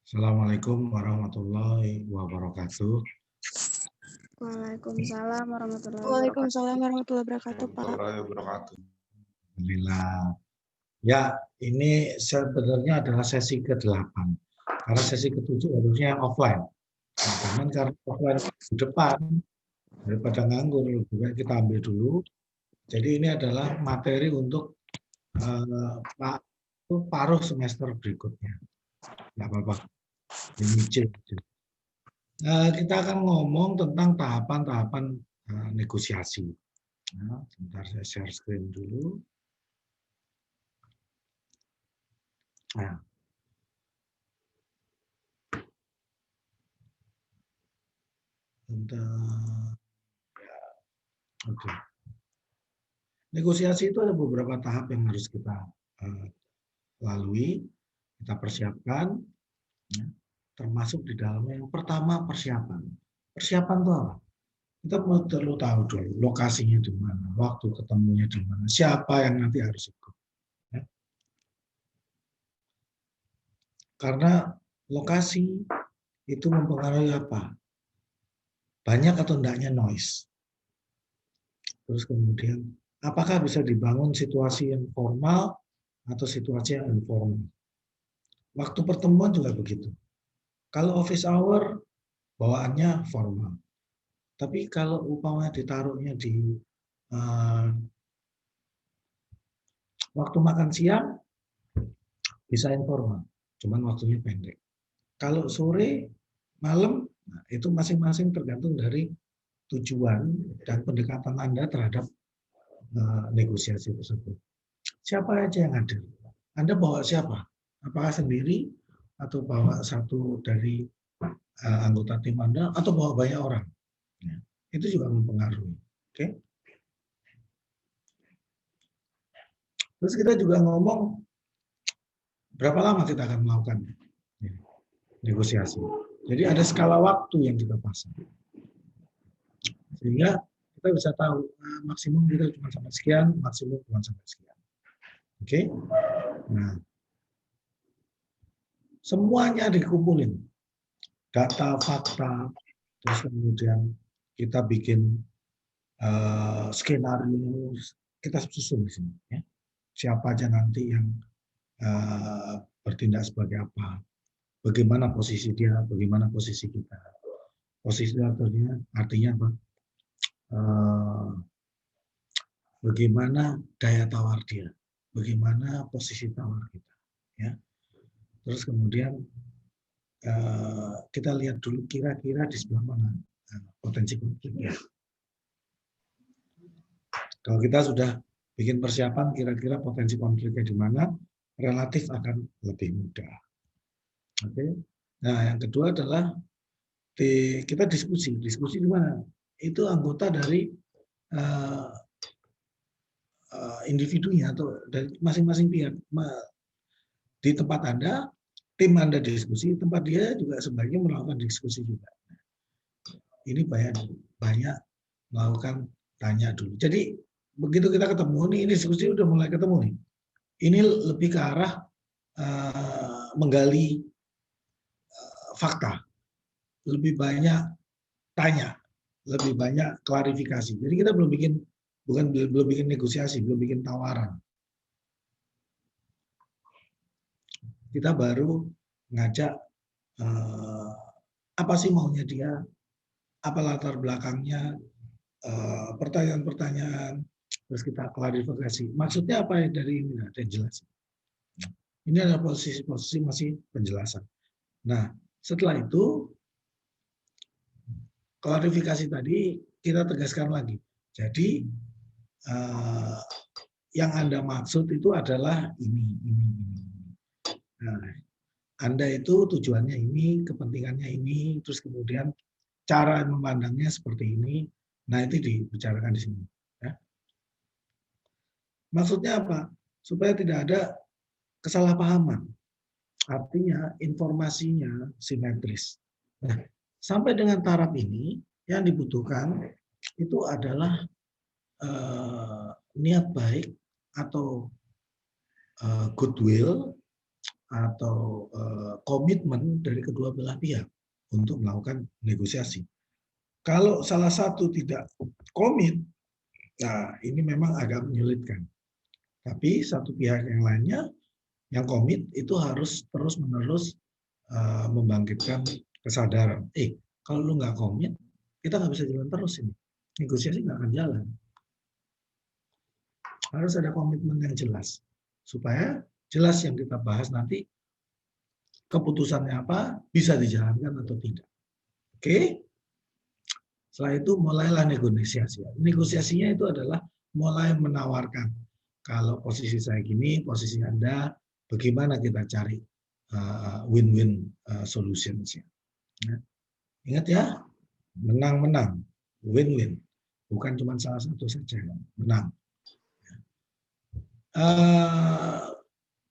Assalamualaikum warahmatullahi wabarakatuh. Waalaikumsalam warahmatullahi wabarakatuh. Waalaikumsalam warahmatullahi wabarakatuh, Pak. Alhamdulillah. Ya, ini sebenarnya adalah sesi ke-8. Karena sesi ke-7 harusnya offline. Nah, cuman karena offline di depan, daripada nganggur, lebih baik kita ambil dulu. Jadi ini adalah materi untuk paruh semester berikutnya. Nggak apa-apa. Dimicil. Kita akan ngomong tentang tahapan-tahapan negosiasi. Nah, sebentar saya share screen dulu. Nah. Ya, oke. Negosiasi itu ada beberapa tahap yang harus kita lalui, kita persiapkan, ya, termasuk di dalamnya yang pertama persiapan. Persiapan itu apa? Kita perlu tahu dulu lokasinya di mana, waktu ketemunya di mana, siapa yang nanti harus ikut. Ya. Karena lokasi itu mempengaruhi apa? Banyak atau enggaknya noise. Terus kemudian, apakah bisa dibangun situasi yang formal atau situasi yang informal? Waktu pertemuan juga begitu. Kalau office hour, bawaannya formal. Tapi kalau umpamanya ditaruhnya di waktu makan siang, bisa informal. Cuman waktunya pendek. Kalau sore, malam, nah itu masing-masing tergantung dari tujuan dan pendekatan Anda terhadap negosiasi tersebut. Siapa aja yang hadir? Anda bawa siapa? Apakah sendiri atau bawa satu dari anggota tim Anda atau bawa banyak orang? Ya, itu juga mempengaruhi. Oke. Terus kita juga ngomong berapa lama kita akan melakukan negosiasi. Jadi ada skala waktu yang kita pasang. Sehingga kita bisa tahu maksimum kita cuma sampai sekian, maksimum cuma sampai sekian. Oke. Nah, semuanya dikumpulin. Data, fakta, terus kemudian kita bikin skenario, kita susun di sini. Ya. Siapa aja nanti yang bertindak sebagai apa, bagaimana posisi dia, bagaimana posisi kita. Posisi artinya apa? Bagaimana daya tawar dia, bagaimana posisi tawar kita. Ya. Terus kemudian kita lihat dulu kira-kira di sebelah mana potensi konfliknya. Kalau kita sudah bikin persiapan kira-kira potensi konfliknya di mana, relatif akan lebih mudah. Oke. Nah, yang kedua adalah kita diskusi. Diskusi di mana? Itu anggota dari individunya atau dari masing-masing pihak. Di tempat Anda, tim Anda diskusi, tempat dia juga sebaiknya melakukan diskusi juga. Ini banyak melakukan tanya dulu. Jadi begitu kita ketemu nih, ini diskusi udah mulai ketemu nih. Ini lebih ke arah menggali fakta, lebih banyak tanya, lebih banyak klarifikasi. Jadi kita belum bikin negosiasi, belum bikin tawaran. Kita baru ngajak apa sih maunya dia, apa latar belakangnya, pertanyaan-pertanyaan, terus kita klarifikasi. Maksudnya apa ya dari ini? Ada jelas. Ini adalah posisi-posisi masih penjelasan. Nah, setelah itu klarifikasi tadi kita tegaskan lagi. Jadi yang Anda maksud itu adalah ini. Nah, Anda itu tujuannya ini, kepentingannya ini, terus kemudian cara memandangnya seperti ini. Nah, itu dibicarakan di sini. Ya. Maksudnya apa? Supaya tidak ada kesalahpahaman. Artinya informasinya simetris. Nah, sampai dengan taraf ini yang dibutuhkan itu adalah niat baik atau goodwill atau komitmen dari kedua belah pihak untuk melakukan negosiasi. Kalau salah satu tidak komit, nah ini memang agak menyulitkan. Tapi satu pihak yang lainnya yang komit itu harus terus-menerus membangkitkan kesadaran. Kalau lu nggak komit, kita nggak bisa jalan terus ini. Negosiasi nggak akan jalan. Harus ada komitmen yang jelas. Supaya jelas yang kita bahas nanti, keputusannya apa, bisa dijalankan atau tidak. Oke? Setelah itu mulailah negosiasi. Negosiasinya itu adalah mulai menawarkan. Kalau posisi saya gini, posisi Anda, bagaimana kita cari win-win solutions. Ingat ya, menang-menang, win-win. Bukan cuma salah satu saja, menang.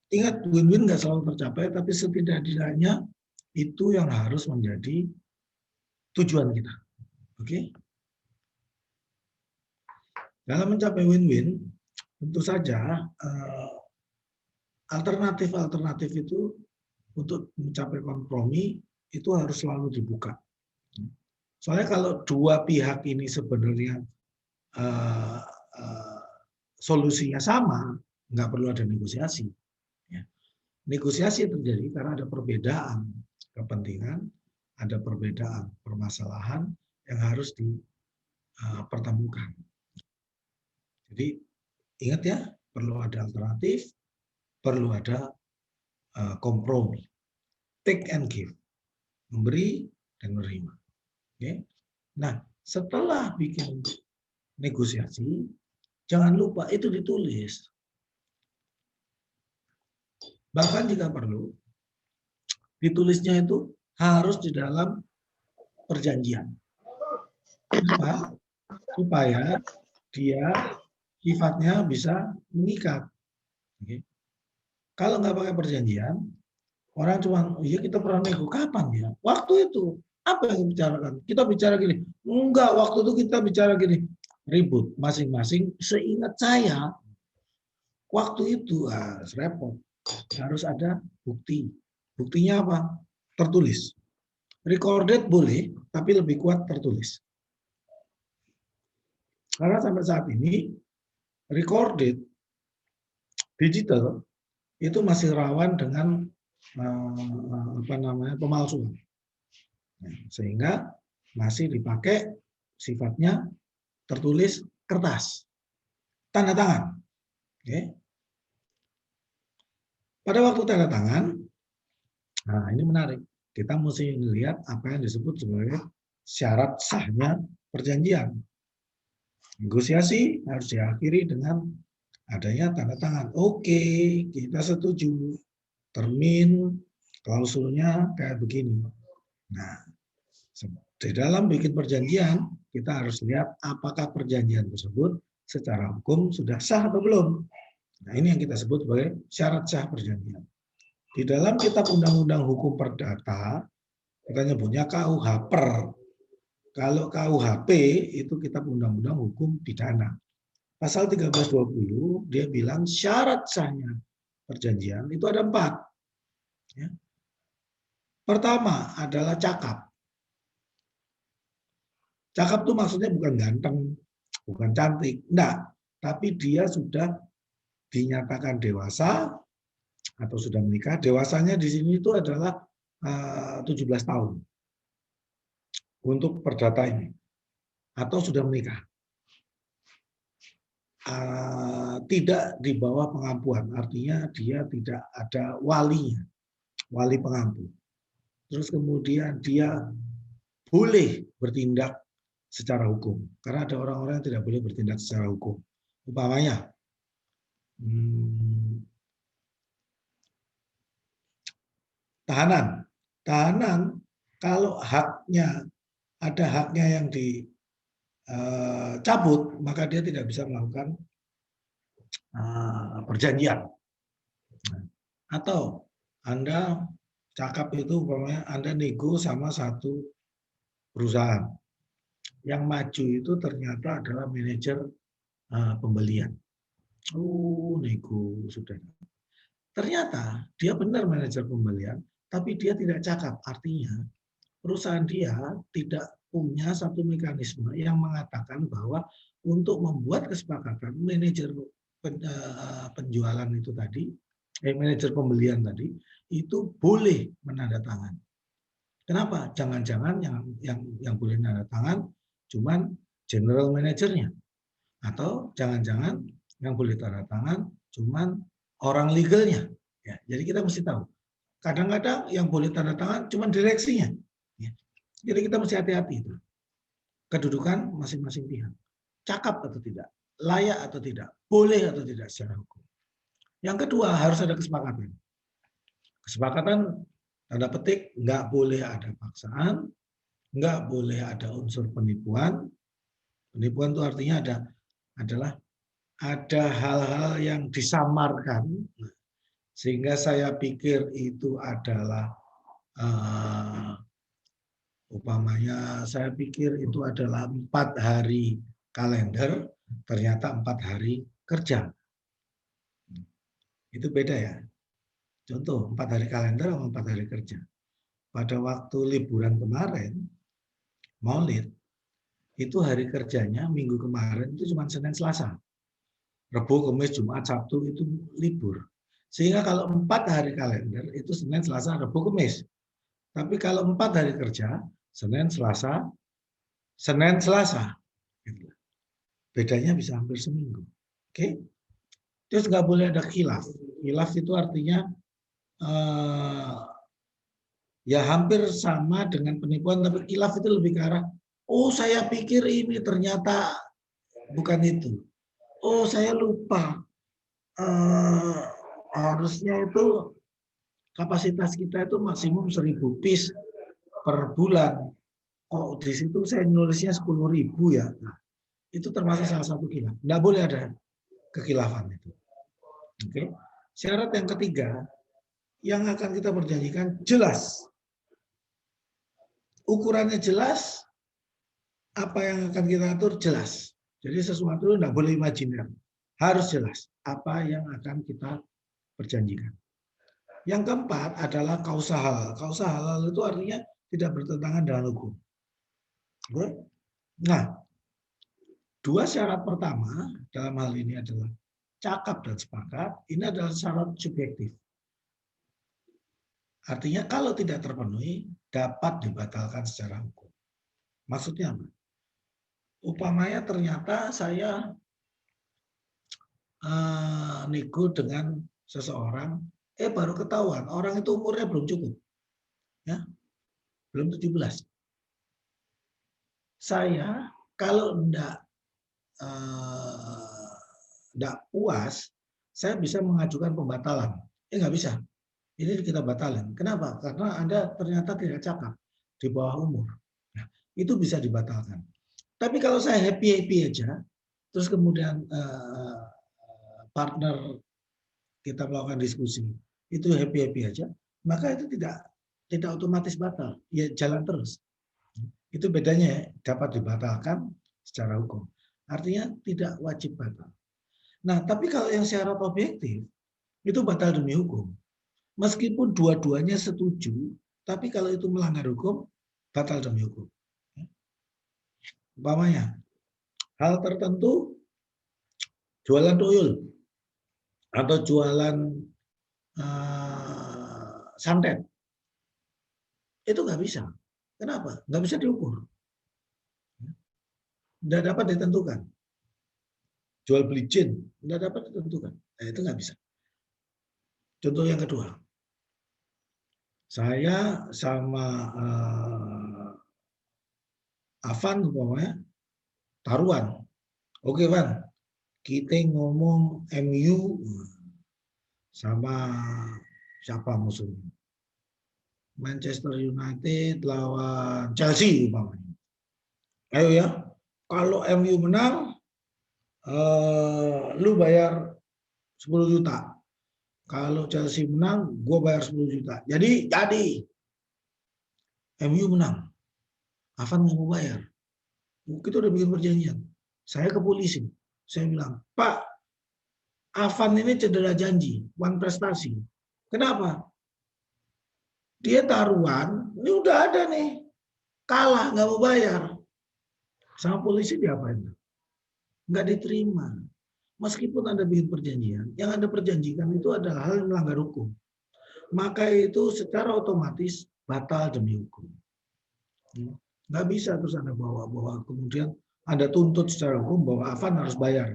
Ingat, win-win nggak selalu tercapai, tapi setidaknya itu yang harus menjadi tujuan kita. Oke? Dalam mencapai win-win, tentu saja alternatif-alternatif itu untuk mencapai kompromi itu harus selalu dibuka. Soalnya kalau dua pihak ini sebenarnya solusinya sama, nggak perlu ada negosiasi. Negosiasi terjadi karena ada perbedaan kepentingan, ada perbedaan permasalahan yang harus dipertemukan. Jadi ingat ya, perlu ada alternatif, perlu ada kompromi, take and give, memberi dan menerima. Oke. Nah, setelah bikin negosiasi, jangan lupa itu ditulis. Bahkan jika perlu, ditulisnya itu harus di dalam perjanjian. Kenapa? Supaya dia sifatnya bisa mengikat. Oke. Kalau nggak pakai perjanjian, orang cuma, iya kita pernah nego, kapan ya? Waktu itu, apa yang dibicarakan? Kita bicara gini, enggak, waktu itu kita bicara gini. Ribut, masing-masing seingat saya, waktu itu, repot. Harus ada bukti. Buktinya apa? Tertulis. Recorded boleh, tapi lebih kuat tertulis. Karena sampai saat ini, recorded, digital, itu masih rawan dengan pemalsuan. Sehingga masih dipakai sifatnya tertulis kertas, tanda tangan. Oke. Pada waktu tanda tangan, nah ini menarik. Kita mesti melihat apa yang disebut sebagai syarat sahnya perjanjian. Negosiasi harus diakhiri dengan adanya tanda tangan. Oke, kita setuju. Termin, klausulnya kayak begini. Nah, di dalam bikin perjanjian, kita harus lihat apakah perjanjian tersebut secara hukum sudah sah atau belum. Nah, ini yang kita sebut sebagai syarat sah perjanjian. Di dalam kitab undang-undang hukum perdata, kita nyebutnya KUH-PER. Kalau KUHP itu kitab undang-undang hukum pidana. Pasal 1320, dia bilang syarat sahnya perjanjian itu ada 4. Ya. Pertama adalah cakap. Cakap itu maksudnya bukan ganteng, bukan cantik, enggak. Tapi dia sudah dinyatakan dewasa atau sudah menikah. Dewasanya di sini itu adalah 17 tahun untuk perdata ini. Atau sudah menikah. Tidak di bawah pengampuan, artinya dia tidak ada walinya, wali pengampu. Terus kemudian dia boleh bertindak secara hukum, karena ada orang-orang yang tidak boleh bertindak secara hukum. Umpamanya, tahanan kalau ada haknya yang dicabut, maka dia tidak bisa melakukan perjanjian. Atau Anda cakap itu umpamanya Anda nego sama satu perusahaan. Yang maju itu ternyata adalah manajer pembelian. Nego sudah. Ternyata dia benar manajer pembelian, tapi dia tidak cakap. Artinya perusahaan dia tidak punya satu mekanisme yang mengatakan bahwa untuk membuat kesepakatan manajer penjualan itu tadi, manajer pembelian tadi itu boleh menandatangani. Kenapa? Jangan-jangan yang boleh menandatangan cuman general manajernya, atau jangan-jangan yang boleh tanda tangan cuman orang legalnya. Ya, jadi kita mesti tahu. Kadang-kadang yang boleh tanda tangan cuman direksinya. Ya. Jadi kita mesti hati-hati itu. Kedudukan masing-masing pihak. Cakap atau tidak, layak atau tidak, boleh atau tidak secara hukum. Yang kedua harus ada kesepakatan. Kesepakatan tanda petik nggak boleh ada paksaan, nggak boleh ada unsur penipuan. Penipuan itu artinya adalah ada hal-hal yang disamarkan sehingga saya pikir itu adalah umpamanya saya pikir itu adalah 4 hari kalender, ternyata 4 hari kerja. Itu beda ya. Contoh 4 hari kalender sama 4 hari kerja. Pada waktu liburan kemarin, Maulid, itu hari kerjanya minggu kemarin itu cuma Senin Selasa. Rabu, Kamis, Jumat, Sabtu itu libur. Sehingga kalau 4 hari kalender itu Senin, Selasa, Rabu, Kamis. Tapi kalau 4 hari kerja, Senin, Selasa, Gitu. Bedanya bisa hampir seminggu. Oke? Terus nggak boleh ada khilaf. Khilaf itu artinya ya hampir sama dengan penipuan, tapi khilaf itu lebih ke arah, oh saya pikir ini ternyata bukan itu. Oh saya lupa. Harusnya itu kapasitas kita itu maksimum 1.000 piece per bulan. Oh di situ saya nulisnya 10.000 ya. Nah, itu termasuk salah satu khilaf. Nggak boleh ada kekhilafan itu. Oke. Syarat yang ketiga yang akan kita perjanjikan jelas. Ukurannya jelas, apa yang akan kita atur jelas. Jadi sesuatu tidak boleh imajiner. Harus jelas apa yang akan kita perjanjikan. Yang keempat adalah kausa halal. Kausa halal itu artinya tidak bertentangan dengan hukum. Nah, 2 syarat pertama dalam hal ini adalah cakap dan sepakat. Ini adalah syarat subjektif. Artinya kalau tidak terpenuhi dapat dibatalkan secara hukum. Maksudnya apa? Upamanya ternyata saya nego dengan seseorang, baru ketahuan orang itu umurnya belum cukup, ya, belum 17. Saya kalau enggak puas, saya bisa mengajukan pembatalan. Nggak bisa. Ini kita batalin. Kenapa? Karena Anda ternyata tidak cakap di bawah umur. Nah, itu bisa dibatalkan. Tapi kalau saya happy-happy aja, terus kemudian partner kita melakukan diskusi, itu happy-happy aja, maka itu tidak otomatis batal. Ya jalan terus. Itu bedanya dapat dibatalkan secara hukum. Artinya tidak wajib batal. Nah, tapi kalau yang syarat objektif, itu batal demi hukum. Meskipun dua-duanya setuju, tapi kalau itu melanggar hukum, batal demi hukum. Umpamanya, hal tertentu jualan tuyul atau jualan santet, itu nggak bisa. Kenapa? Nggak bisa diukur. Nggak dapat ditentukan. Jual beli jin, nggak dapat ditentukan. Nah, itu nggak bisa. Contoh yang kedua, saya sama Afan umpamanya taruhan. Oke, Van, kita ngomong MU sama siapa musuhnya? Manchester United lawan Chelsea umpamanya. Ayo ya, kalau MU menang, lu bayar 10 juta. Kalau Chelsea menang, gue bayar 10 juta. Jadi MU menang. Afan nggak mau bayar. Kita udah bikin perjanjian. Saya ke polisi. Saya bilang, Pak, Afan ini cedera janji, one prestasi. Kenapa? Dia taruhan, ini udah ada nih, kalah nggak mau bayar, sama polisi diapain? Nggak diterima. Meskipun Anda bikin perjanjian, yang Anda perjanjikan itu adalah hal yang melanggar hukum. Maka itu secara otomatis batal demi hukum. Nggak bisa terus Anda bawa kemudian Anda tuntut secara hukum bahwa Afan harus bayar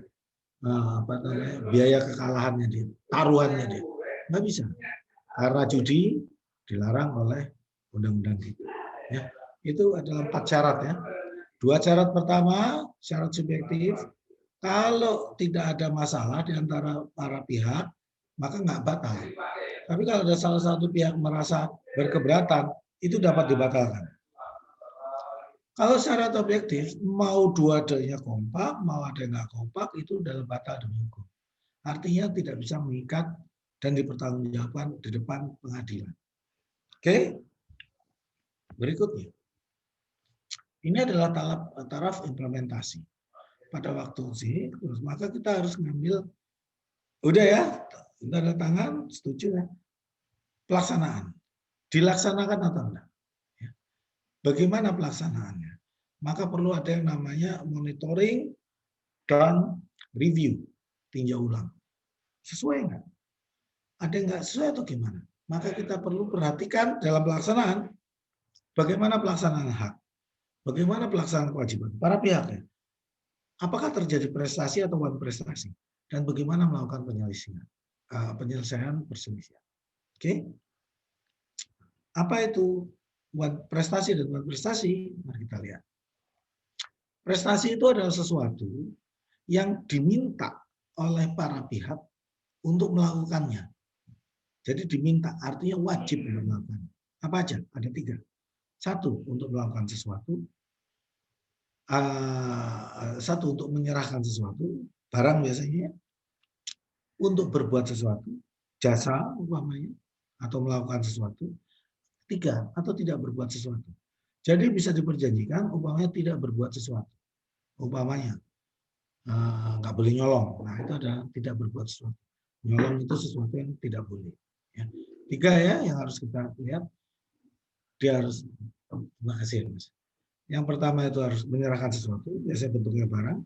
biaya kekalahannya dia, taruhannya dia. Nggak bisa. Karena judi dilarang oleh undang-undang itu. Ya, itu adalah 4 syarat ya. 2 syarat pertama, syarat subjektif. Kalau tidak ada masalah di antara para pihak, maka nggak batal. Tapi kalau ada salah satu pihak merasa berkeberatan, itu dapat dibatalkan. Kalau syarat objektif, mau dua-duanya kompak, mau ada yang nggak kompak, itu dalam batal demi hukum. Artinya tidak bisa mengikat dan dipertanggungjawabkan di depan pengadilan. Oke? Berikutnya. Ini adalah taraf implementasi. Pada waktu sih, maka kita harus ngambil, udah ya, tanda tangan, setuju ya. Pelaksanaan. Dilaksanakan atau enggak? Bagaimana pelaksanaannya? Maka perlu ada yang namanya monitoring dan review, tinjau ulang. Sesuai enggak? Ada yang enggak sesuai atau gimana? Maka kita perlu perhatikan dalam pelaksanaan, bagaimana pelaksanaan hak, bagaimana pelaksanaan kewajiban para pihak ya. Apakah terjadi prestasi atau wan prestasi? Dan bagaimana melakukan penyelesaian perselisihan. Oke? Apa itu prestasi dan wan prestasi? Mari kita lihat. Prestasi itu adalah sesuatu yang diminta oleh para pihak untuk melakukannya. Jadi diminta, artinya wajib untuk melakukannya. Apa aja? Ada 3. 1, untuk melakukan sesuatu. 1, untuk menyerahkan sesuatu, barang biasanya. Untuk berbuat sesuatu, jasa umpamanya, atau melakukan sesuatu. 3, atau tidak berbuat sesuatu. Jadi bisa diperjanjikan umpamanya tidak berbuat sesuatu. Umpamanya nggak boleh nyolong. Nah, itu adalah tidak berbuat sesuatu. Nyolong itu sesuatu yang tidak boleh. Ya. 3 ya yang harus kita lihat. Dia harus, terima kasih Mas. Yang pertama itu harus menyerahkan sesuatu, biasanya bentuknya barang.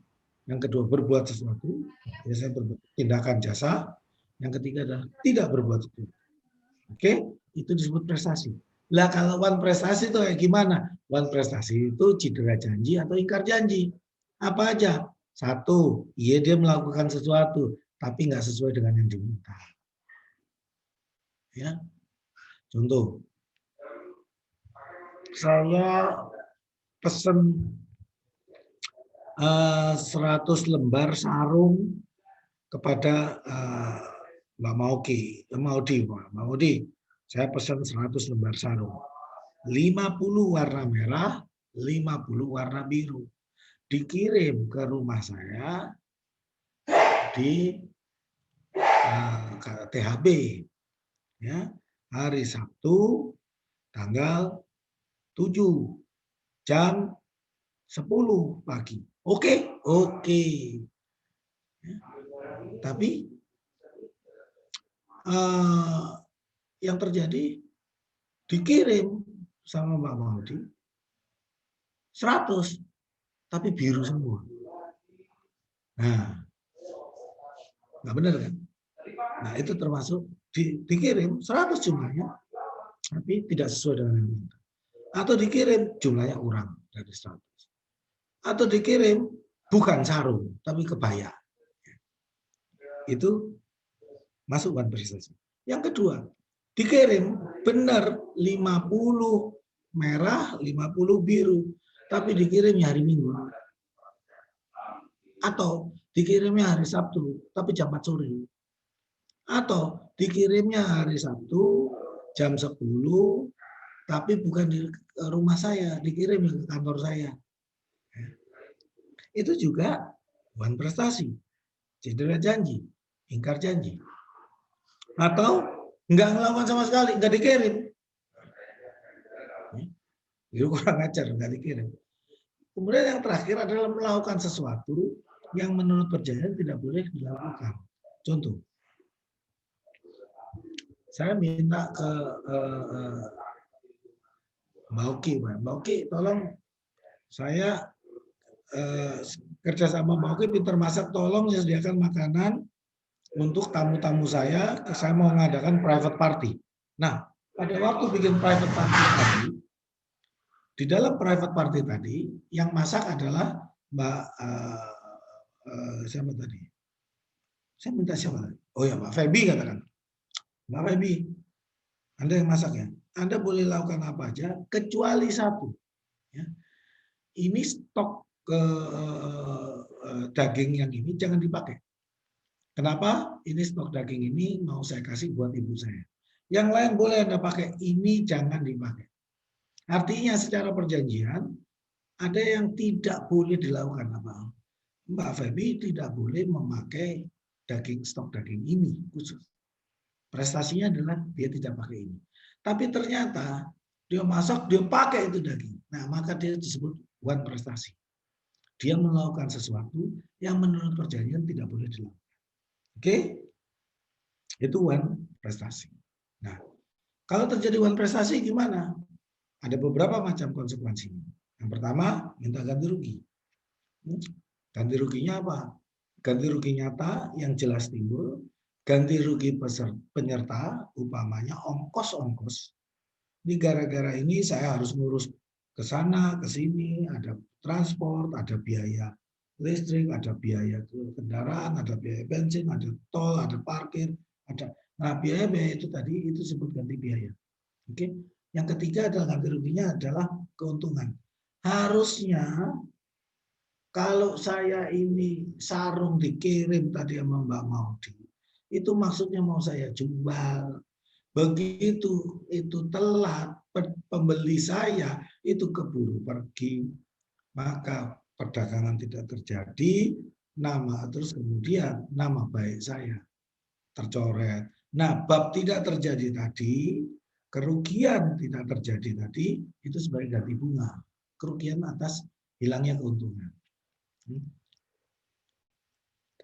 Yang kedua berbuat sesuatu, biasanya tindakan jasa. Yang ketiga adalah tidak berbuat sesuatu. Oke, itu disebut prestasi. Lah kalau wan prestasi itu kayak gimana? Wan prestasi itu cedera janji atau ingkar janji. Apa aja? 1, iya dia melakukan sesuatu, tapi nggak sesuai dengan yang diminta. Ya, contoh, saya pesen 100 lembar sarung kepada Mbak Maudi, saya pesan 100 lembar sarung. 50 warna merah, 50 warna biru. Dikirim ke rumah saya di THB. Ya, hari Sabtu tanggal 7 jam 10 pagi. Oke. Ya. Tapi yang terjadi dikirim sama Mbak Maudi 100, tapi biru semua. Nah, nggak benar kan? Nah, itu termasuk dikirim 100 jumlahnya, tapi tidak sesuai dengan yang diminta. Atau dikirim jumlahnya kurang dari 100. Atau dikirim bukan sarung, tapi kebaya. Itu masuk wan prestasi. Yang kedua, dikirim benar 50 merah, 50 biru, tapi dikirimnya hari Minggu. Atau dikirimnya hari Sabtu, tapi jam 4 sore. Atau dikirimnya hari Sabtu jam 10, tapi bukan di rumah saya, dikirim ke kantor saya. Itu juga wan prestasi, cedera janji, ingkar janji. Atau nggak ngelawan sama sekali, nggak dikirim. Itu kurang ajar, nggak dikirim. Kemudian yang terakhir adalah melakukan sesuatu yang menurut perjanjian tidak boleh dilakukan. Contoh, saya minta ke Mbak Oki, Mbak Oki, tolong saya kerja sama Mbak Oki pinter masak, tolong sediakan makanan untuk tamu-tamu saya mau mengadakan private party. Nah, pada waktu bikin private party tadi, di dalam private party tadi, yang masak adalah Mbak siapa tadi? Saya minta siapa tadi? Oh ya, Mbak Feby katakan. Mbak Feby, Anda yang masak ya. Anda boleh lakukan apa aja, kecuali satu. Ya. Ini stok daging yang ini jangan dipakai. Kenapa? Ini stok daging ini mau saya kasih buat ibu saya. Yang lain boleh Anda pakai, ini jangan dipakai. Artinya secara perjanjian, ada yang tidak boleh dilakukan apa? Mbak Feby tidak boleh memakai stok daging ini khusus. Prestasinya adalah dia tidak pakai ini. Tapi ternyata dia masak, dia pakai itu daging. Nah, maka dia disebut wan prestasi. Dia melakukan sesuatu yang menurut perjanjian tidak boleh dilakukan. Oke? Itu wan prestasi. Nah, kalau terjadi wan prestasi gimana? Ada beberapa macam konsekuensinya. Yang pertama, minta ganti rugi. Ganti ruginya apa? Ganti rugi nyata yang jelas timbul, ganti rugi penyerta, umpamanya ongkos-ongkos. Ini gara-gara ini saya harus ngurus ke sana, ke sini, ada transport, ada biaya listrik, ada biaya kendaraan, ada biaya bensin, ada tol, ada parkir, ada. Nah, biaya-biaya itu tadi itu disebut ganti biaya. Oke. Yang ketiga adalah ganti ruginya adalah keuntungan. Harusnya kalau saya ini sarung dikirim tadi sama Mbak Maudi, itu maksudnya mau saya jual. Begitu itu telat, pembeli saya itu keburu pergi, maka perdagangan tidak terjadi, terus kemudian nama baik saya tercoret. Nah, bab tidak terjadi tadi, kerugian tidak terjadi tadi, itu sebagai ganti bunga. Kerugian atas hilangnya keuntungan.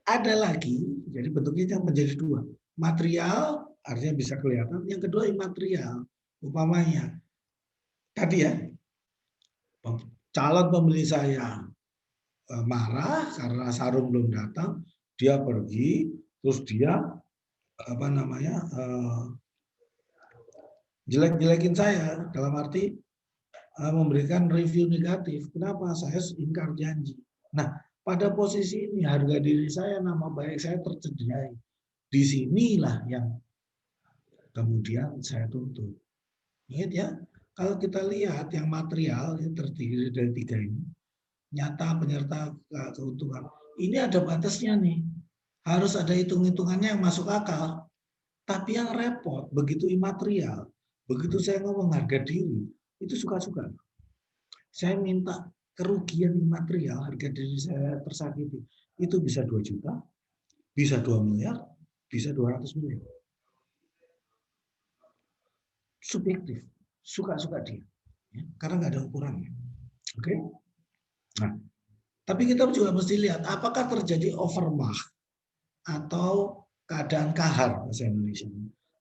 Ada lagi, jadi bentuknya menjadi dua. Material, artinya bisa kelihatan. Yang kedua imaterial, umpamanya. Tadi ya, calon pembeli saya marah karena sarung belum datang, dia pergi, terus dia jelek-jelekin saya, dalam arti memberikan review negatif. Kenapa? Saya ingkar janji. Nah, pada posisi ini harga diri saya, nama baik saya tercederai. Disinilah yang kemudian saya tuntut. Ingat ya, kalau kita lihat yang material yang terdiri dari tiga ini, nyata, penyerta, keuntungan. Ini ada batasnya nih. Harus ada hitung-hitungannya yang masuk akal. Tapi yang repot, begitu imaterial, begitu saya ngomong harga diri, itu suka-suka. Saya minta kerugian imaterial, harga diri saya tersakiti, itu bisa 2 juta, bisa 2 miliar, bisa 200 miliar. Subjektif, suka-suka dia. Ya, karena nggak ada ukurannya. Oke? Nah, tapi kita juga mesti lihat apakah terjadi overmah atau keadaan kahar bahasa Indonesia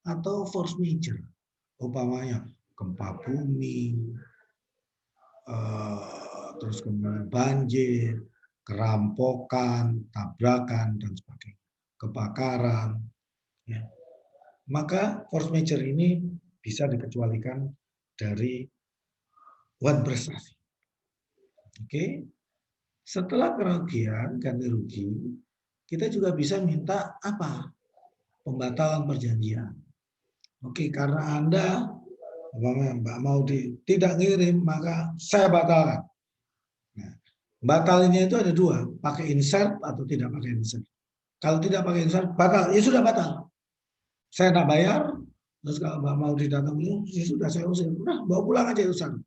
atau force major, umpamanya gempa bumi, terus kemudian banjir, kerampokan, tabrakan dan sebagainya, kebakaran. Ya. Maka force major ini bisa dikecualikan dari wan prestasi. Oke. Setelah kerugian, ganti rugi, kita juga bisa minta apa? Pembatalan perjanjian. Oke, karena Anda, Mbak Maudi, tidak ngirim, maka saya batalkan. Nah, batalinnya itu ada dua, pakai insert atau tidak pakai insert. Kalau tidak pakai insert, batal. Ya sudah batal. Saya tidak bayar, terus kalau Mbak Maudi datang, ya sudah saya usir. Udah, bawa pulang aja urusan.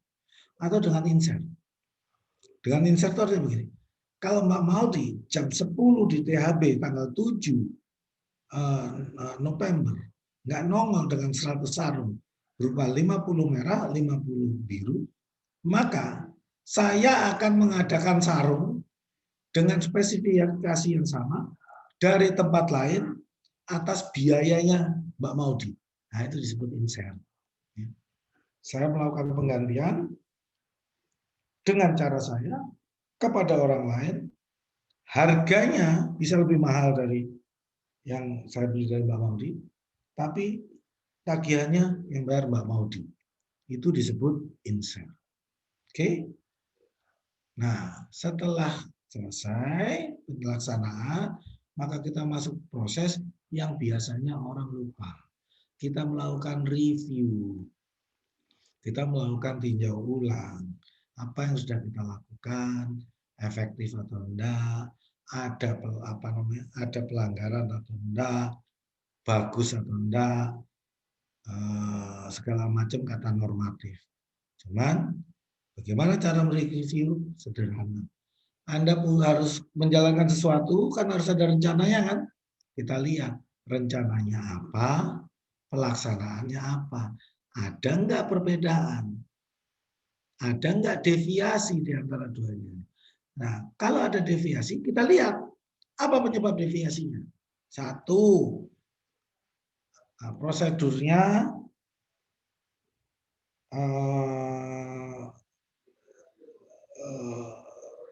Atau dengan insert. Dengan insert itu artinya begini. Kalau Mbak Maudi jam 10 di THB tanggal 7 November nggak nongol dengan 100 sarung berupa 50 merah, 50 biru, maka saya akan mengadakan sarung dengan spesifikasi yang sama dari tempat lain atas biayanya Mbak Maudi. Nah, itu disebut inshare. Saya melakukan penggantian dengan cara saya kepada orang lain, harganya bisa lebih mahal dari yang saya beli dari Mbak Maudi, tapi tagihannya yang bayar Mbak Maudi. Itu disebut inshare. Oke? Nah, setelah selesai pelaksanaan, maka kita masuk proses yang biasanya orang lupa. Kita melakukan review. Kita melakukan tinjau ulang. Apa yang sudah kita lakukan, efektif atau enggak, ada pelanggaran atau enggak, bagus atau enggak, segala macam kata normatif. Cuman bagaimana cara mereview? Sederhana. Anda pun harus menjalankan sesuatu, kan harus ada rencananya kan? Kita lihat rencananya apa, pelaksanaannya apa. Ada enggak perbedaan? Ada enggak deviasi di antara duanya? Nah, kalau ada deviasi, kita lihat apa penyebab deviasinya. Satu, prosedurnya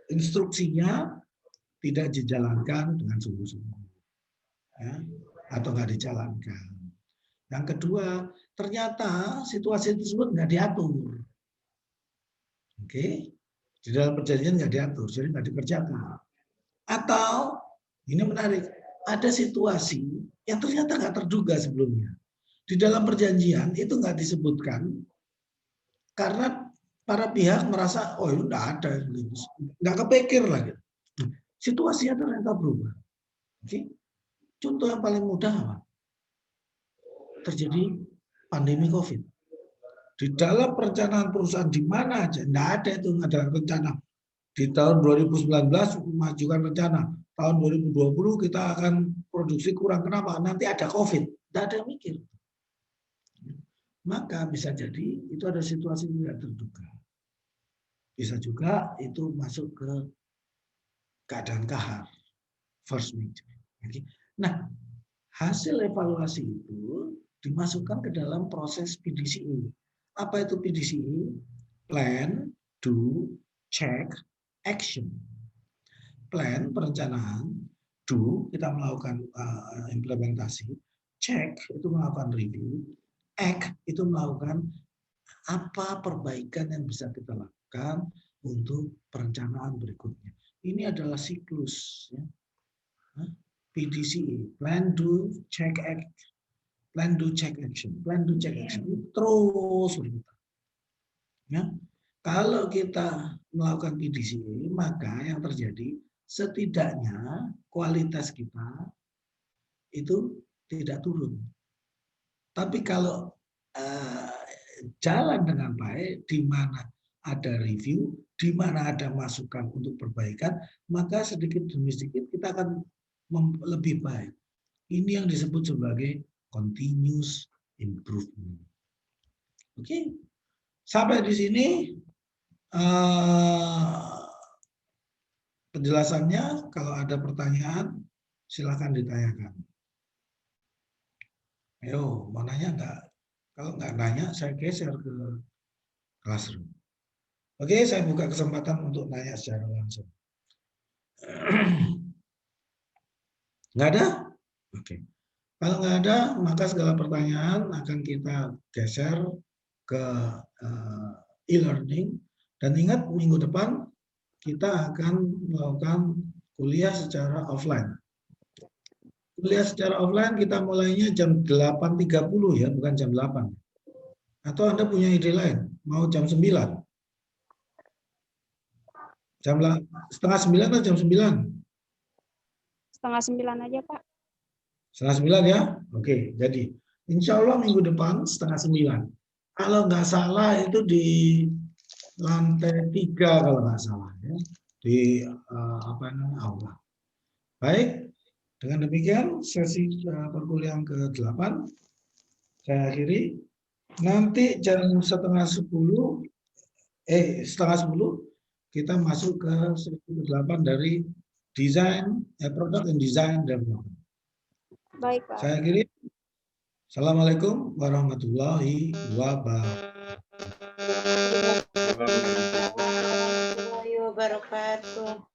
instruksinya tidak dijalankan dengan sungguh-sungguh, ya, atau nggak dijalankan. Yang kedua, ternyata situasi tersebut nggak diatur. Oke, di dalam perjanjian nggak diatur, jadi nggak dikerjakan. Atau ini menarik, ada situasi yang ternyata nggak terduga sebelumnya. Di dalam perjanjian itu nggak disebutkan karena para pihak merasa, oh itu nggak ada, nggak kepikir lagi. Situasinya ternyata berubah. Oke, contoh yang paling mudah apa? Terjadi pandemi COVID. Di dalam perencanaan perusahaan di mana aja, nggak ada itu, ada rencana. Di tahun 2019 memajukan rencana, tahun 2020 kita akan produksi kurang. Kenapa? Nanti ada COVID. Nggak ada yang mikir. Maka bisa jadi itu ada situasi yang tidak terduga. Bisa juga itu masuk ke keadaan kahar, force majeure. Nah, hasil evaluasi itu dimasukkan ke dalam proses PDCA. Apa itu PDCA? Plan, do, check, action. Plan, perencanaan. Do, kita melakukan implementasi. Check, itu melakukan review. Act, itu melakukan apa perbaikan yang bisa kita lakukan untuk perencanaan berikutnya. Ini adalah siklus. Ya. PDCA, plan, do, check, act. Plan, do, check, action. Plan, do, check, action. Terus berputar. Ya. Kalau kita melakukan PDCA, maka yang terjadi setidaknya kualitas kita itu tidak turun. Tapi kalau jalan dengan baik, di mana ada review, di mana ada masukan untuk perbaikan, maka sedikit demi sedikit kita akan lebih baik. Ini yang disebut sebagai continuous improvement. Oke, sampai di sini penjelasannya. Kalau ada pertanyaan, silakan ditanyakan. Ayo, mau nanya enggak? Kalau enggak nanya, saya geser ke classroom. Oke, saya buka kesempatan untuk nanya secara langsung. Enggak ada? Oke. Kalau enggak ada, maka segala pertanyaan akan kita geser ke e-learning. Dan ingat, minggu depan kita akan melakukan kuliah secara offline. Kuliah secara offline kita mulainya jam 8.30 ya, bukan jam 8. Atau Anda punya ide lain? Mau jam 9? Jam setengah 9 atau jam 9? Setengah 9 aja, Pak. Setengah 9 ya? Oke, jadi insya Allah minggu depan setengah 9. Kalau nggak salah itu di lantai 3 kalau nggak salah ya, di aula. Baik, dengan demikian sesi perkuliahan ke-8 saya akhiri. Nanti jam setengah 10 kita masuk ke sesi ke-8 dari desain product and design development. Baik, Pak. Saya akhiri. Assalamualaikum warahmatullahi wabarakatuh. Waalaikumsalam warahmatullahi wabarakatuh.